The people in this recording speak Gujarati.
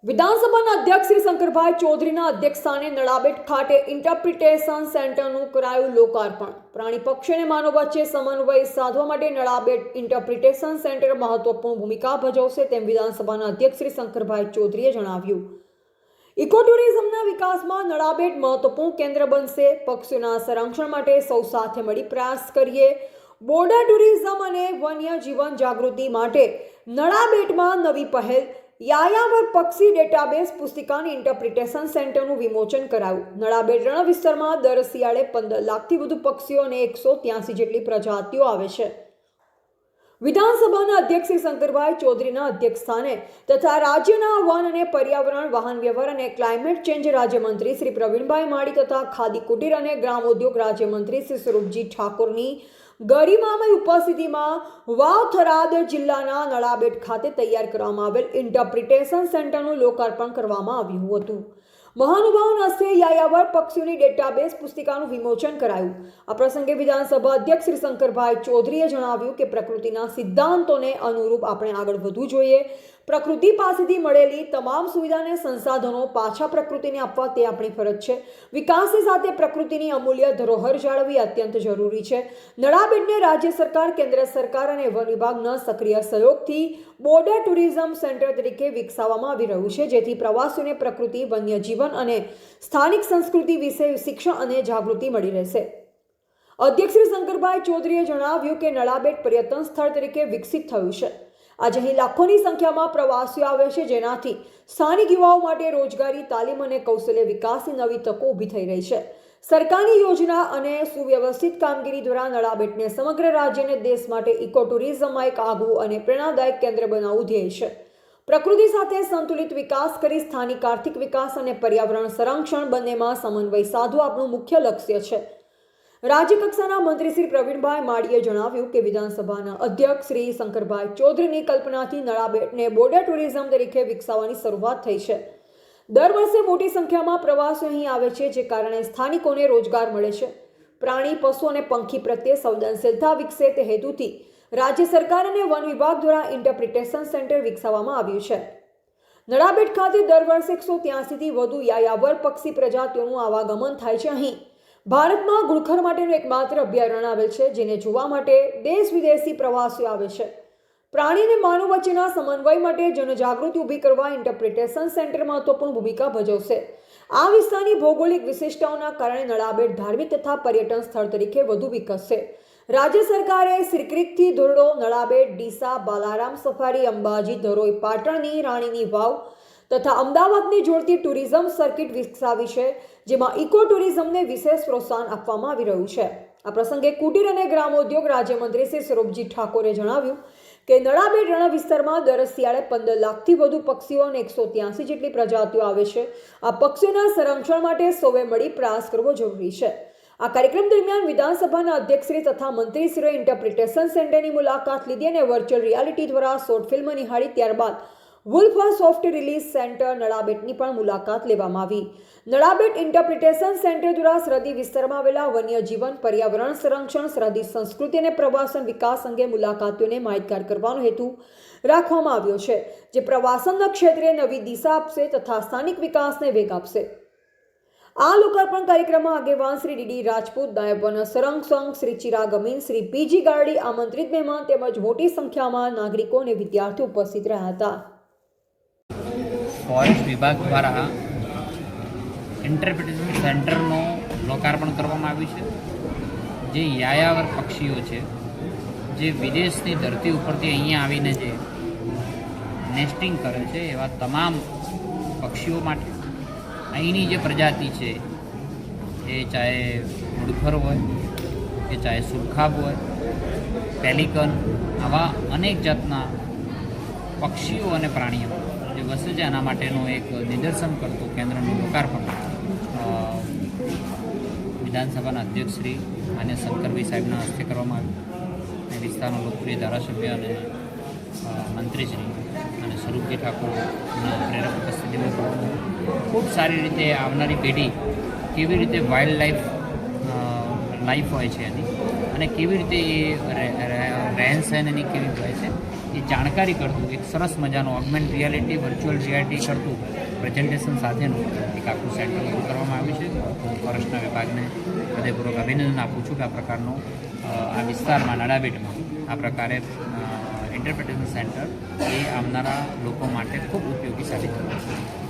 વિધાનસભાના અધ્યક્ષ શ્રી શંકરભાઈ ચૌધરીના અધ્યક્ષસ્થાને નળાબેટ ખાતે ઇન્ટરપ્રિટેશન સેન્ટરનું કરાયું લોકાર્પણ। પ્રાણી પક્ષી અને માનવ વચ્ચે સમન્વય સાધવા માટે નળાબેટ ઇન્ટરપ્રિટેશન સેન્ટર મહત્વપૂર્ણ ભૂમિકા ભજવશે તેમ વિધાનસભાના અધ્યક્ષ શ્રી શંકરભાઈ ચૌધરીએ જણાવ્યું। ઇકો ટુરિઝમના વિકાસમાં નળાબેટ મહત્વપૂર્ણ કેન્દ્ર બનશે। પક્ષીઓના સંરક્ષણ માટે સૌ સાથે મળી પ્રયાસ કરીએ। બોર્ડર ટુરિઝમ અને વન્ય જીવન જાગૃતિ માટે નળાબેટમાં નવી પહેલ યાયાવર પક્ષી ડેટાબેઝ પુસ્તિકાની ઇન્ટરપ્રિટેશન સેન્ટરનું વિમોચન કરાયું। નળાબેટ રણ વિસ્તારમાં દર શિયાળે 15 લાખથી વધુ પક્ષીઓ અને 183 જેટલી પ્રજાતિઓ આવે છે। વિધાનસભાના અધ્યક્ષ શ્રી શંકરભાઈ ચૌધરીના અધ્યક્ષસ્થાને તથા રાજ્યના વન અને પર્યાવરણ વાહન વ્યવહાર અને ક્લાઇમેટ ચેન્જ રાજ્યમંત્રી શ્રી પ્રવીણભાઈ માળી તથા ખાદી કુટીર અને ગ્રામોદ્યોગ રાજ્યમંત્રી શ્રી સ્વરૂપજી ઠાકોરની ગરિમામય ઉપસ્થિતિમાં વાવ થરાદ જિલ્લાના નળાબેટ ખાતે તૈયાર કરવામાં આવેલ ઇન્ટરપ્રિટેશન સેન્ટરનું લોકાર્પણ કરવામાં આવ્યું હતું। મહાનુભાવોના હસ્તે યાયાવર પક્ષીઓની ડેટાબેઝ પુસ્તિકાનું વિમોચન કરાયું। આ પ્રસંગે વિધાનસભા અધ્યક્ષ શ્રી શંકરભાઈ ચૌધરીએ જણાવ્યું કે પ્રકૃતિના સિદ્ધાંતોને અનુરૂપ આપણે આગળ વધવું જોઈએ। પ્રકૃતિ પાસેથી મળેલી તમામ સુવિધા અને સંસાધનો પાછા પ્રકૃતિને આપવા તે આપણી ફરજ છે। વિકાસની સાથે પ્રકૃતિની અમૂલ્ય ધરોહર જાળવવી અત્યંત જરૂરી છે। નળાબેટને રાજ્ય સરકાર, કેન્દ્ર સરકાર અને વન વિભાગના સક્રિય સહયોગથી બોર્ડર ટુરિઝમ સેન્ટર તરીકે વિકસાવવામાં આવી રહ્યું છે, જેથી પ્રવાસીઓને પ્રકૃતિ, વન્યજીવન અને સ્થાનિક સંસ્કૃતિ વિશે શિક્ષણ અને જાગૃતિ મળી રહેશે। અધ્યક્ષ શ્રી શંકરભાઈ ચૌધરીએ જણાવ્યું કે નળાબેટ પર્યટન સ્થળ તરીકે વિકસિત થયું છે। આજે અહીં લાખોની સંખ્યામાં પ્રવાસીઓ આવે છે, જેનાથી સ્થાનિક યુવાઓ માટે રોજગારી, તાલીમ અને કૌશલ્ય વિકાસની નવી તકો ઊભી થઈ રહી છે। સરકારની યોજના અને સુવ્યવસ્થિત કામગીરી દ્વારા નળાબેટને સમગ્ર રાજ્ય અને દેશ માટે ઇકો ટુરિઝમમાં એક આગવું અને પ્રેરણાદાયક કેન્દ્ર બનાવવું ધ્યેય છે। પ્રકૃતિ સાથે સંતુલિત વિકાસ કરી સ્થાનિક આર્થિક વિકાસ અને પર્યાવરણ સંરક્ષણ બંનેમાં સમન્વય સાધવું આપણું મુખ્ય લક્ષ્ય છે। રાજ્ય કક્ષાના મંત્રી શ્રી પ્રવીણભાઈ માળીએ જણાવ્યું કે વિધાનસભાના અધ્યક્ષ શ્રી શંકરભાઈ ચૌધરીની કલ્પનાથી નળાબેટને બોર્ડર ટુરિઝમ તરીકે વિકસાવવાની શરૂઆત થઈ છે। દર વર્ષે મોટી સંખ્યામાં પ્રવાસીઓ અહીં આવે છે, જે કારણે સ્થાનિકોને રોજગાર મળે છે। પ્રાણી, પશુ અને પંખી પ્રત્યે સંવેદનશીલતા વિકસે તે હેતુથી રાજ્ય સરકાર અને વન વિભાગ દ્વારા ઇન્ટરપ્રિટેશન સેન્ટર વિકસાવવામાં આવ્યું છે। નળાબેટ ખાતે દર વર્ષે 183થી વધુ યાયાવર પક્ષી પ્રજાતિઓનું આવાગમન થાય છે। અહીં ભારતમાં ઘુડખર માટેનું એકમાત્ર અભયારણ્ય આવેલ છે, જેને જોવા માટે દેશ વિદેશી પ્રવાસીઓ આવે છે। પ્રાણી અને માનવ વચ્ચેના સમન્વય માટે જનજાગૃતિ ઊભી કરવા ઇન્ટરપ્રિટેશન સેન્ટર મહત્વપૂર્ણ ભૂમિકા ભજવશે। આ વિસ્તારની ભૌગોલિક વિશેષતાઓના કારણે નળાબેટ ધાર્મિક તથા પર્યટન સ્થળ તરીકે વધુ વિકસશે। રાજ્ય સરકારે શ્રીક્રીકથી ધોરડો, નળાબેટ, ડીસા, બાલારામ સફારી, અંબાજી, ધરોઈ, પાટણની રાણીની વાવ તથા અમદાવાદને જોડતી ટુરિઝમ સર્કિટ વિકસાવી છે, જેમાં ઇકો ટુરિઝમને વિશેષ પ્રોત્સાહન આપવામાં આવી રહ્યું છે। આ પ્રસંગે કુટીર અને ગ્રામોદ્યોગ રાજ્યમંત્રી શ્રી સ્વરૂપજી ઠાકોરે જણાવ્યું કે નળાબેટ રણ વિસ્તારમાં દર શિયાળે 15 લાખથી વધુ પક્ષીઓ અને 183 જેટલી પ્રજાતિઓ આવે છે। આ પક્ષીઓના સંરક્ષણ માટે સૌએ મળી પ્રયાસ કરવો જરૂરી છે। આ કાર્યક્રમ દરમિયાન વિધાનસભાના અધ્યક્ષશ્રી તથા મંત્રીશ્રીઓએ ઇન્ટરપ્રિટેશન સેન્ટરની મુલાકાત લીધી અને વર્ચ્યુઅલ રિયાલિટી દ્વારા શોર્ટ ફિલ્મ નિહાળી। ત્યારબાદ વુલ્ફ સોફ્ટ રિલીઝ સેન્ટર નળાબેટની પણ મુલાકાત લેવામાં આવી। નળાબેટ ઇન્ટરપ્રિટેશન સેન્ટર દ્વારા સરહદી વિસ્તારમાં આવેલા વન્યજીવન, પર્યાવરણ સંરક્ષણ, સરહદી સંસ્કૃતિ અને પ્રવાસન વિકાસ અંગે મુલાકાતીઓને માહિતગાર કરવાનો હેતુ રાખવામાં આવ્યો છે, જે પ્રવાસનના ક્ષેત્રે નવી દિશા આપશે તથા સ્થાનિક વિકાસને વેગ આપશે। આ લોકાર્પણ કાર્યક્રમમાં આગેવાન શ્રી ડીડી રાજપૂત, નાયબ વન સંરક્ષક શ્રી ચિરાગ અમીન, શ્રી પીજી ગારડી, આમંત્રિત મહેમાન તેમજ મોટી સંખ્યામાં નાગરિકો અને વિદ્યાર્થીઓ ઉપસ્થિત રહ્યા હતા। ફોરેસ્ટ વિભાગ દ્વારા ઇન્ટરપ્રિટેશન સેન્ટરનું લોકાર્પણ કરવામાં આવ્યું છે, જે યાયાવર પક્ષીઓ છે, જે વિદેશની ધરતી ઉપરથી અહીંયા આવીને જે નેસ્ટિંગ કરે છે, એવા તમામ પક્ષીઓ માટે અહીંની જે પ્રજાતિ છે, એ ચાહે ઘુડખર હોય કે ચાહે સુરખાબ હોય, પેલિકન, આવા અનેક જાતના પક્ષીઓ અને પ્રાણીઓ જે વસે છે, આના માટેનું એક નિદર્શન કરતું કેન્દ્રનું લોકાર્પણ વિધાનસભાના અધ્યક્ષ શ્રી માન્ય શંકરભાઈ સાહેબના હસ્તે કરવામાં આવ્યું। અને વિસ્તારના લોકપ્રિય ધારાસભ્ય અને મંત્રીશ્રી અને સ્વરૂપજી ઠાકોરના પ્રેરક ઉપસ્થિતિમાં ખૂબ સારી રીતે આવનારી પેઢી કેવી રીતે વાઇલ્ડ લાઈફ હોય છે એની, અને કેવી રીતે એ રહેન સહેન એની કેવી હોય છે, એ જાણકારી કરતું એક સરસ મજાનું ઓગમેન્ટ રિયાલિટી વર્ચ્યુઅલ રિયાલિટી કરતું પ્રેઝન્ટેશન સાથેનું એક આખું સેન્ટર શરૂ કરવામાં આવ્યું છે. હું ફોરેસ્ટના વિભાગને હૃદયપૂર્વક અભિનંદન આપું છું કે આ પ્રકારનું આ વિસ્તારમાં નડાબેટમાં આ પ્રકારે ઇન્ટરપ્રિટેશન સેન્ટર એ આવનારા લોકો માટે ખૂબ ઉપયોગી સાબિત થયું છે.